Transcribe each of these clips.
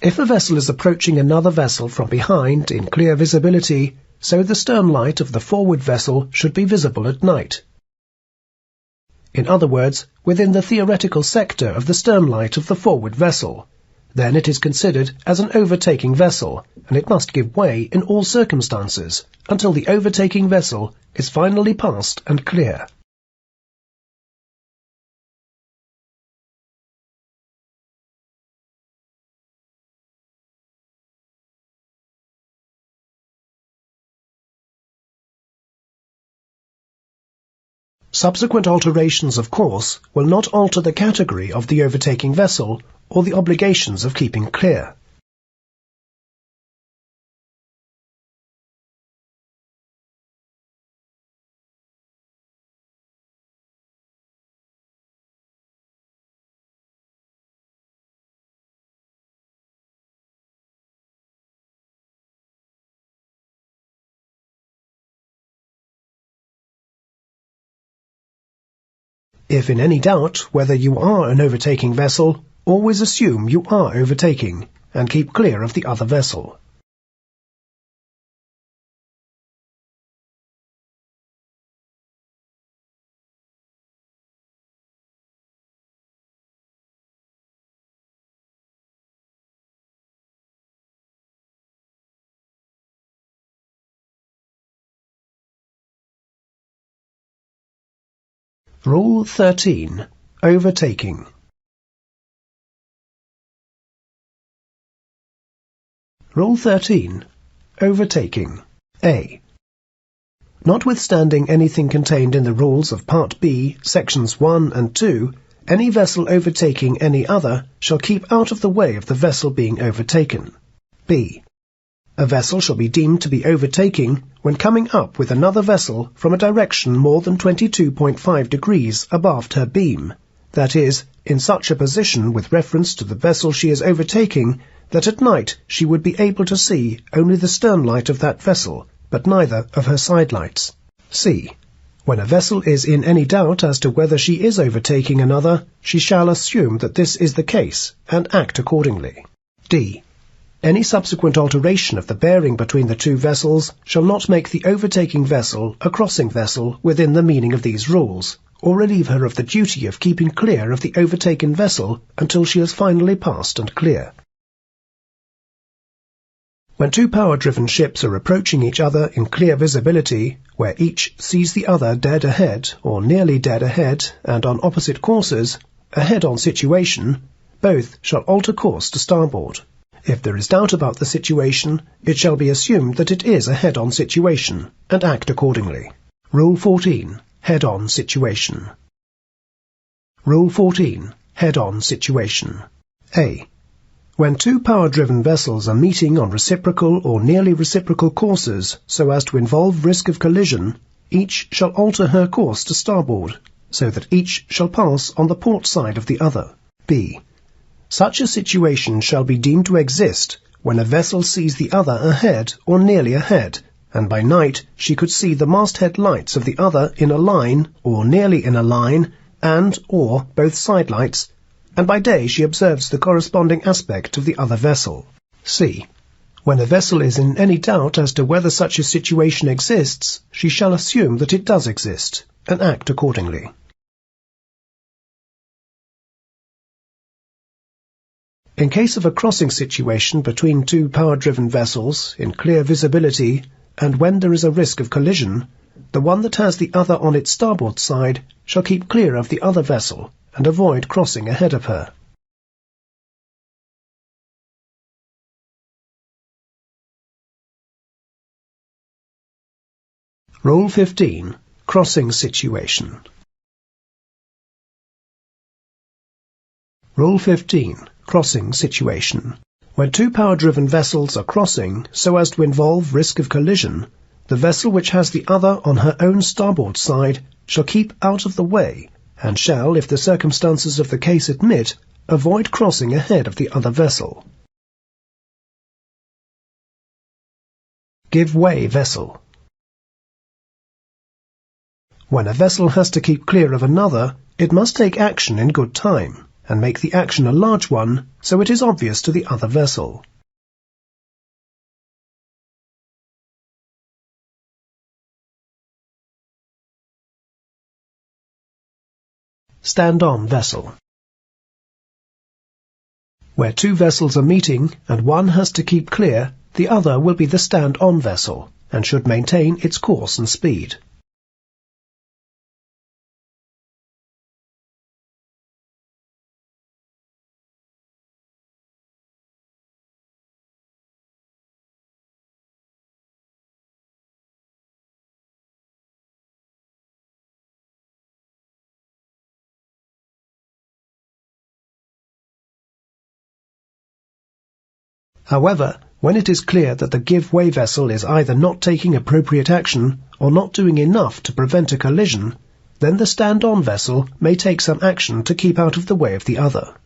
If a vessel is approaching another vessel from behind in clear visibility, so the stern light of the forward vessel should be visible at night. In other words, within the theoretical sector of the stern light of the forward vessel. Then it is considered as an overtaking vessel, and it must give way in all circumstances until the overtaking vessel is finally passed and clear. Subsequent alterations of course will not alter the category of the overtaking vessel or the obligations of keeping clear. If in any doubt whether you are an overtaking vessel, always assume you are overtaking, and keep clear of the other vessel. Rule 13. Overtaking. Rule 13. Overtaking. A. Notwithstanding anything contained in the rules of Part B, Sections 1 and 2, any vessel overtaking any other shall keep out of the way of the vessel being overtaken. B. A vessel shall be deemed to be overtaking when coming up with another vessel from a direction more than 22.5 degrees abaft her beam, that is, in such a position with reference to the vessel she is overtaking that at night she would be able to see only the stern light of that vessel, but neither of her side lights. C. When a vessel is in any doubt as to whether she is overtaking another, she shall assume that this is the case, and act accordingly. D. Any subsequent alteration of the bearing between the two vessels shall not make the overtaking vessel a crossing vessel within the meaning of these rules, or relieve her of the duty of keeping clear of the overtaken vessel until she is finally passed and clear. When two power-driven ships are approaching each other in clear visibility, where each sees the other dead ahead or nearly dead ahead and on opposite courses, a head-on situation, both shall alter course to starboard. If there is doubt about the situation, it shall be assumed that it is a head-on situation, and act accordingly. Rule 14. Head-on situation. Rule 14. Head-on situation. A. When two power-driven vessels are meeting on reciprocal or nearly reciprocal courses so as to involve risk of collision, each shall alter her course to starboard, so that each shall pass on the port side of the other. B. Such a situation shall be deemed to exist when a vessel sees the other ahead or nearly ahead, and by night she could see the masthead lights of the other in a line or nearly in a line, and or both side lights, and by day she observes the corresponding aspect of the other vessel. C. When a vessel is in any doubt as to whether such a situation exists, she shall assume that it does exist, and act accordingly. In case of a crossing situation between two power-driven vessels in clear visibility, and when there is a risk of collision, the one that has the other on its starboard side shall keep clear of the other vessel and avoid crossing ahead of her. Rule 15. Crossing situation. Rule 15. Crossing situation. When two power-driven vessels are crossing so as to involve risk of collision, the vessel which has the other on her own starboard side shall keep out of the way, and shall, if the circumstances of the case admit, avoid crossing ahead of the other vessel. Give way vessel. When a vessel has to keep clear of another, it must take action in good time, and make the action a large one so it is obvious to the other vessel. Stand-on vessel. Where two vessels are meeting and one has to keep clear, the other will be the stand-on vessel and should maintain its course and speed. However, when it is clear that the give-way vessel is either not taking appropriate action or not doing enough to prevent a collision, then the stand-on vessel may take some action to keep out of the way of the other.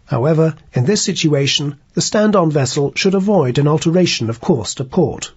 However, in this situation, the stand-on vessel should avoid an alteration of course to port.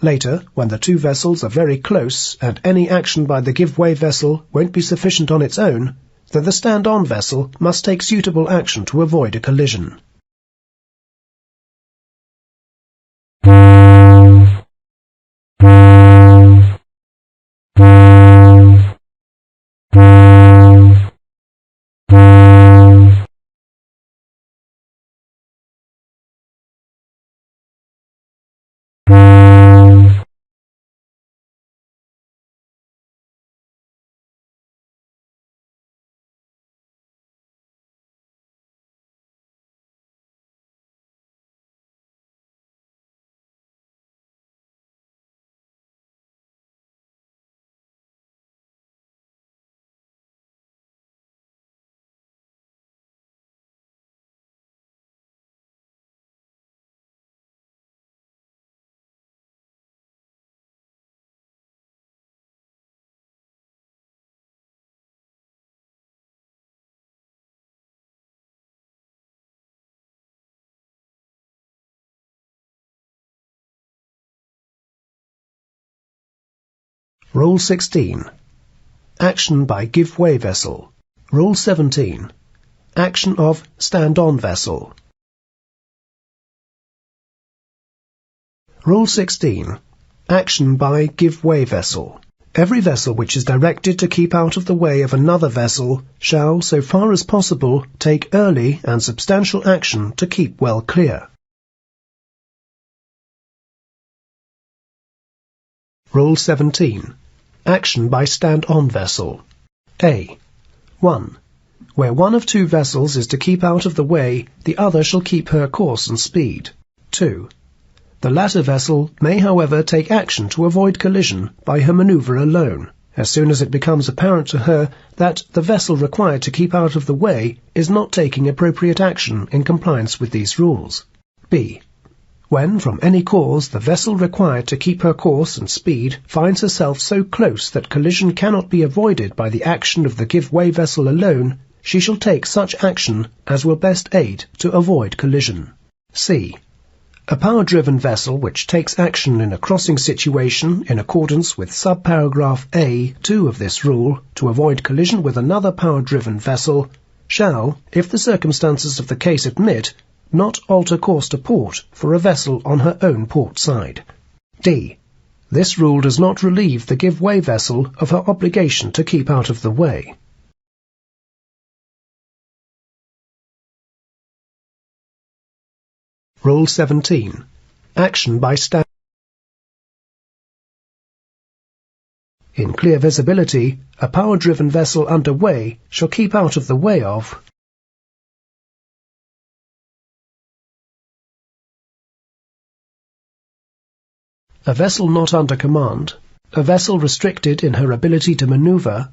Later, when the two vessels are very close and any action by the give-way vessel won't be sufficient on its own, then the stand-on vessel must take suitable action to avoid a collision. Rule 16. Action by give-way vessel. Rule 17. Action of stand-on vessel. Rule 16. Action by give-way vessel. Every vessel which is directed to keep out of the way of another vessel shall, so far as possible, take early and substantial action to keep well clear. Rule 17. Action by stand-on vessel. A. 1. Where one of two vessels is to keep out of the way, the other shall keep her course and speed. 2. The latter vessel may, however, take action to avoid collision by her maneuver alone, as soon as it becomes apparent to her that the vessel required to keep out of the way is not taking appropriate action in compliance with these rules. B. when from any cause the vessel required to keep her course and speed finds herself so close that collision cannot be avoided by the action of the give-way vessel alone, she shall take such action as will best aid to avoid collision. C. A power-driven vessel which takes action in a crossing situation in accordance with subparagraph A(2) of this rule to avoid collision with another power-driven vessel shall, if the circumstances of the case admit, not alter course to port for a vessel on her own port side. D. This rule does not relieve the give-way vessel of her obligation to keep out of the way. Rule 17. Action by stand. In clear visibility, a power-driven vessel under way shall keep out of the way of a vessel not under command, a vessel restricted in her ability to maneuver,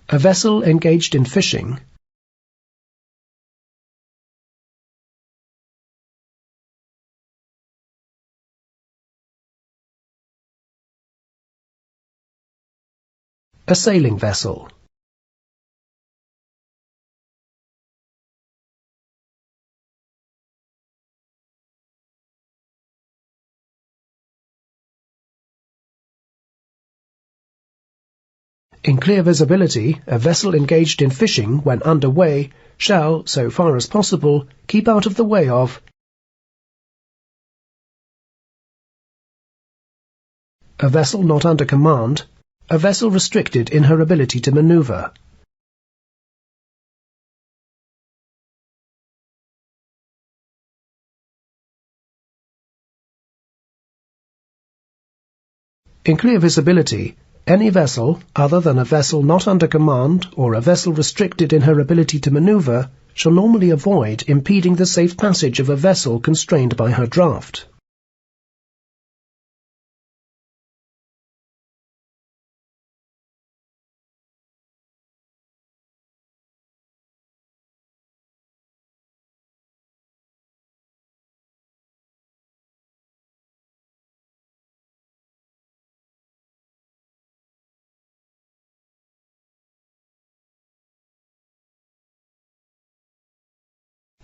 a vessel engaged in fishing, a sailing vessel. In clear visibility, a vessel engaged in fishing when under way shall, so far as possible, keep out of the way of a vessel not under command, a vessel restricted in her ability to maneuver, in clear visibility, any vessel other than a vessel not under command or a vessel restricted in her ability to maneuver shall normally avoid impeding the safe passage of a vessel constrained by her draft.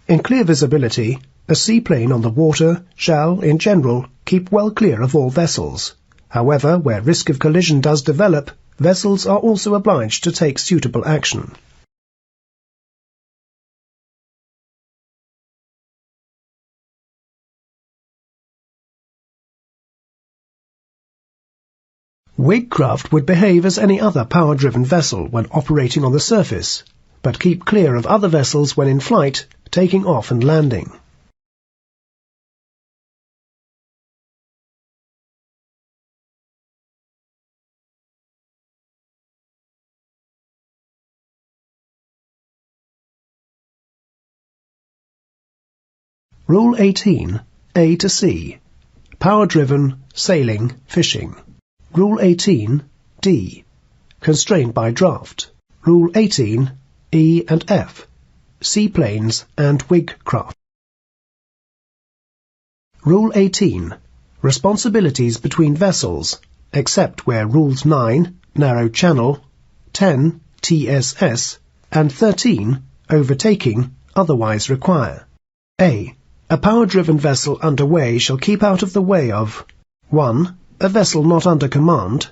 In clear visibility, a seaplane on the water shall, in general, keep well clear of all vessels. However, where risk of collision does develop, vessels are also obliged to take suitable action. Wigcraft would behave as any other power-driven vessel when operating on the surface, but keep clear of other vessels when in flight, taking off and landing. Rule 18, A to C. Power-driven, sailing, fishing. Rule 18, D. Constrained by draft. Rule 18, E and F. Seaplanes and wigcraft. Rule 18. Responsibilities between vessels, except where Rules 9, Narrow Channel, 10, TSS, and 13, Overtaking, otherwise require. A. A power-driven vessel under way shall keep out of the way of 1. A vessel not under command,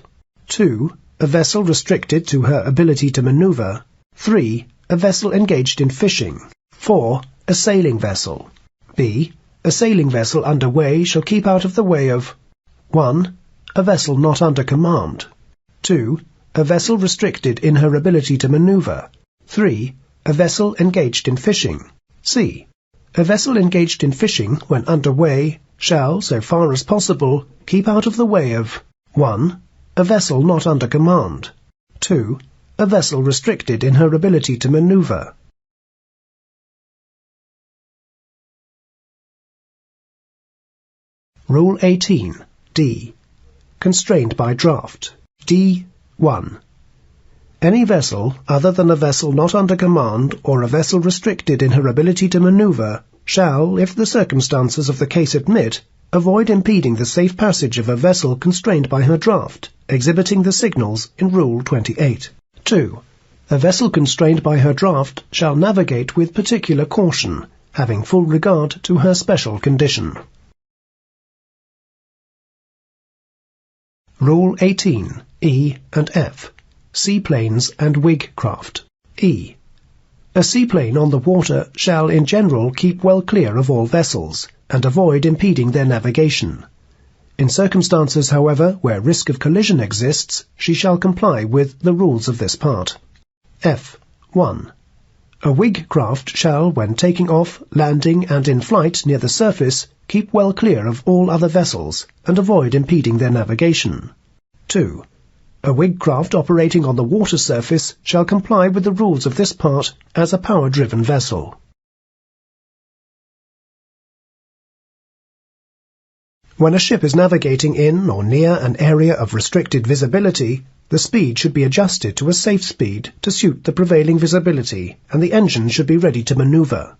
2. A vessel restricted to her ability to maneuver, 3. A vessel engaged in fishing, 4. A sailing vessel. B. A sailing vessel under way shall keep out of the way of 1. A vessel not under command, 2. A vessel restricted in her ability to maneuver, 3. A vessel engaged in fishing. C. A vessel engaged in fishing when under way shall, so far as possible, keep out of the way of 1. A vessel not under command, 2. A vessel restricted in her ability to maneuver. Rule 18, D. Constrained by draft. D. 1. Any vessel, other than a vessel not under command or a vessel restricted in her ability to maneuver, shall, if the circumstances of the case admit, avoid impeding the safe passage of a vessel constrained by her draft, exhibiting the signals in Rule 28. 2. A vessel constrained by her draft shall navigate with particular caution, having full regard to her special condition. Rule 18, E and F. Seaplanes and wig craft. E. A seaplane on the water shall in general keep well clear of all vessels, and avoid impeding their navigation. In circumstances, however, where risk of collision exists, she shall comply with the rules of this part. F. 1. A wig craft shall, when taking off, landing, and in flight near the surface, keep well clear of all other vessels, and avoid impeding their navigation. 2. A wig craft operating on the water surface shall comply with the rules of this part as a power-driven vessel. When a ship is navigating in or near an area of restricted visibility, the speed should be adjusted to a safe speed to suit the prevailing visibility, and the engine should be ready to maneuver.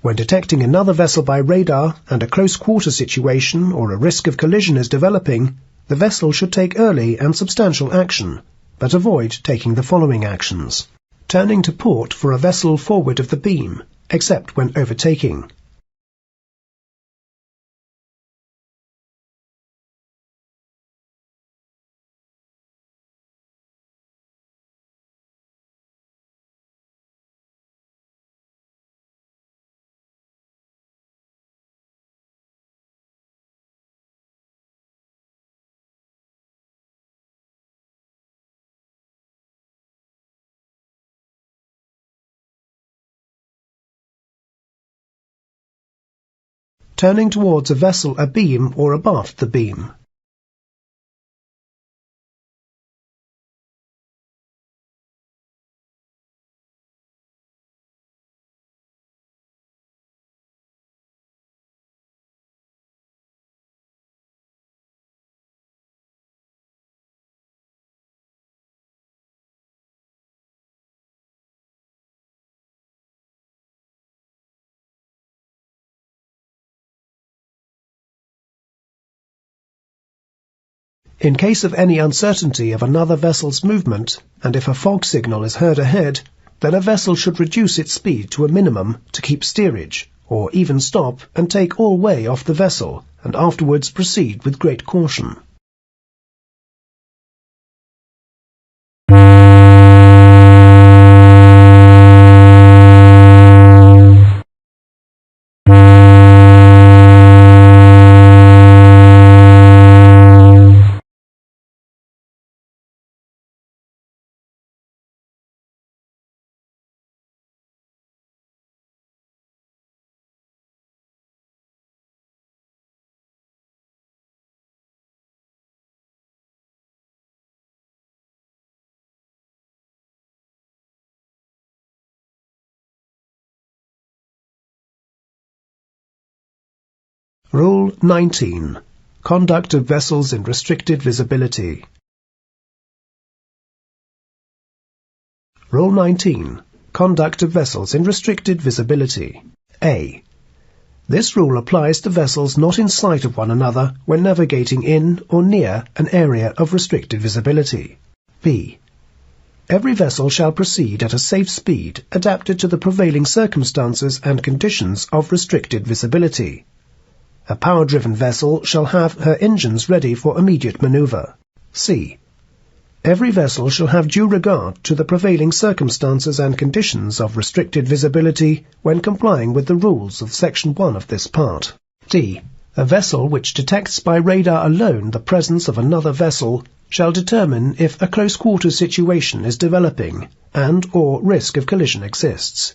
When detecting another vessel by radar and a close-quarter situation or a risk of collision is developing, the vessel should take early and substantial action, but avoid taking the following actions. Turning to port for a vessel forward of the beam, except when overtaking. Turning towards a vessel abeam or abaft the beam. In case of any uncertainty of another vessel's movement, and if a fog signal is heard ahead, then a vessel should reduce its speed to a minimum to keep steerage, or even stop and take all way off the vessel, and afterwards proceed with great caution. Rule 19. Conduct of vessels in restricted visibility. Rule 19. Conduct of vessels in restricted visibility. A. This rule applies to vessels not in sight of one another when navigating in or near an area of restricted visibility. B. Every vessel shall proceed at a safe speed adapted to the prevailing circumstances and conditions of restricted visibility. A power-driven vessel shall have her engines ready for immediate maneuver. C. Every vessel shall have due regard to the prevailing circumstances and conditions of restricted visibility when complying with the rules of Section 1 of this part. D. A vessel which detects by radar alone the presence of another vessel shall determine if a close-quarter situation is developing and or risk of collision exists.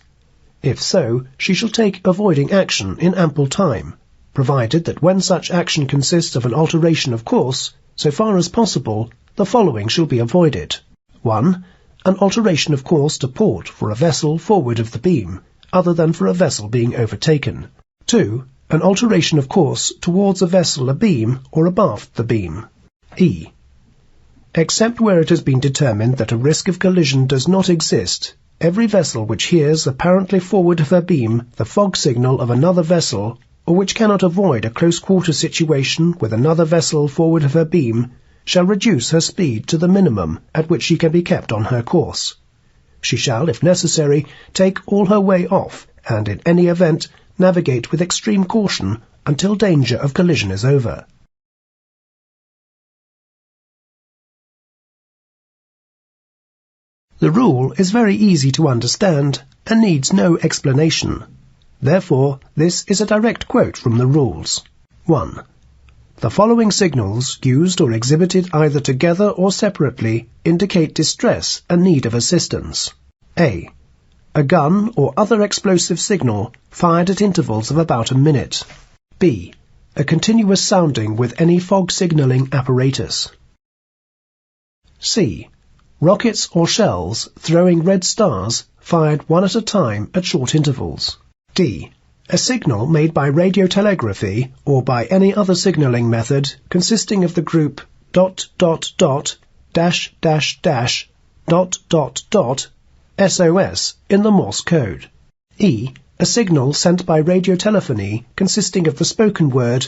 If so, she shall take avoiding action in ample time, provided that when such action consists of an alteration of course, so far as possible, the following shall be avoided. 1. An alteration of course to port for a vessel forward of the beam, other than for a vessel being overtaken. 2. An alteration of course towards a vessel abeam or abaft the beam. E. Except where it has been determined that a risk of collision does not exist, every vessel which hears apparently forward of her beam the fog signal of another vessel, or which cannot avoid a close-quarter situation with another vessel forward of her beam, shall reduce her speed to the minimum at which she can be kept on her course. She shall, if necessary, take all her way off, and in any event navigate with extreme caution until danger of collision is over. The rule is very easy to understand and needs no explanation. Therefore, this is a direct quote from the rules. 1. The following signals, used or exhibited either together or separately, indicate distress and need of assistance. A. A gun or other explosive signal fired at intervals of about a minute. B. A continuous sounding with any fog signalling apparatus. C. Rockets or shells throwing red stars fired one at a time at short intervals. D. A signal made by radiotelegraphy or by any other signalling method consisting of the group ... SOS in the Morse code. E. A signal sent by radiotelephony consisting of the spoken word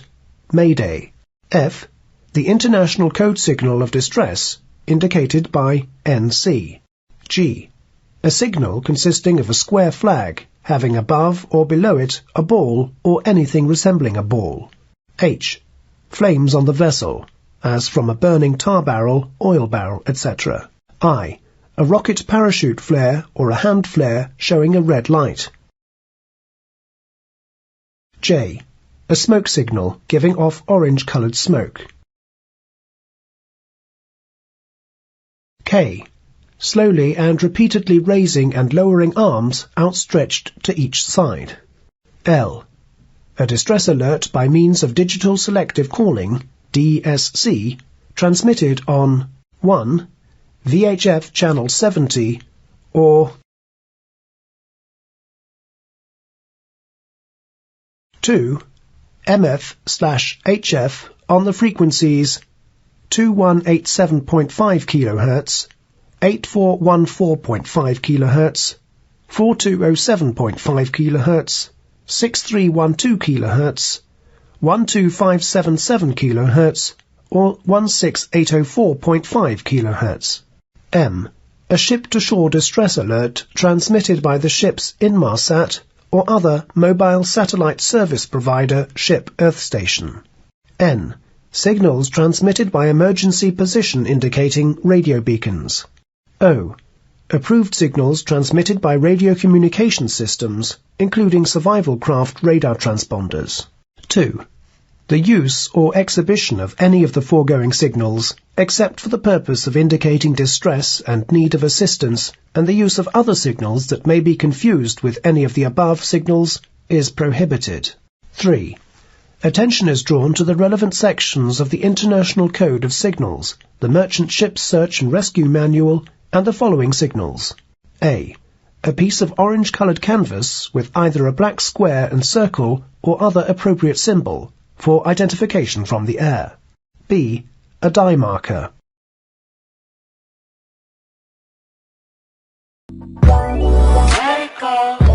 Mayday. F. The international code signal of distress indicated by NC. G. A signal consisting of a square flag having above or below it a ball or anything resembling a ball. H. Flames on the vessel, as from a burning tar barrel, oil barrel, etc. I. A rocket parachute flare or a hand flare showing a red light. J. A smoke signal giving off orange-coloured smoke. K. Slowly and repeatedly raising and lowering arms outstretched to each side. L. A distress alert by means of digital selective calling, DSC, transmitted on 1. VHF channel 70 or 2. MF/HF on the frequencies 2187.5 kHz, 8414.5 kHz, 4207.5 kHz, 6312 kHz, 12577 kHz, or 16804.5 kHz. M. A ship-to-shore distress alert transmitted by the ship's Inmarsat or other mobile satellite service provider ship earth station. N. Signals transmitted by emergency position indicating radio beacons. O. Approved signals transmitted by radio communication systems, including survival craft radar transponders. 2. The use or exhibition of any of the foregoing signals, except for the purpose of indicating distress and need of assistance, and the use of other signals that may be confused with any of the above signals, is prohibited. 3. Attention is drawn to the relevant sections of the International Code of Signals, the Merchant Ship's Search and Rescue Manual, and the following signals. A. A piece of orange-coloured canvas with either a black square and circle or other appropriate symbol for identification from the air. B. A dye marker. Let it go.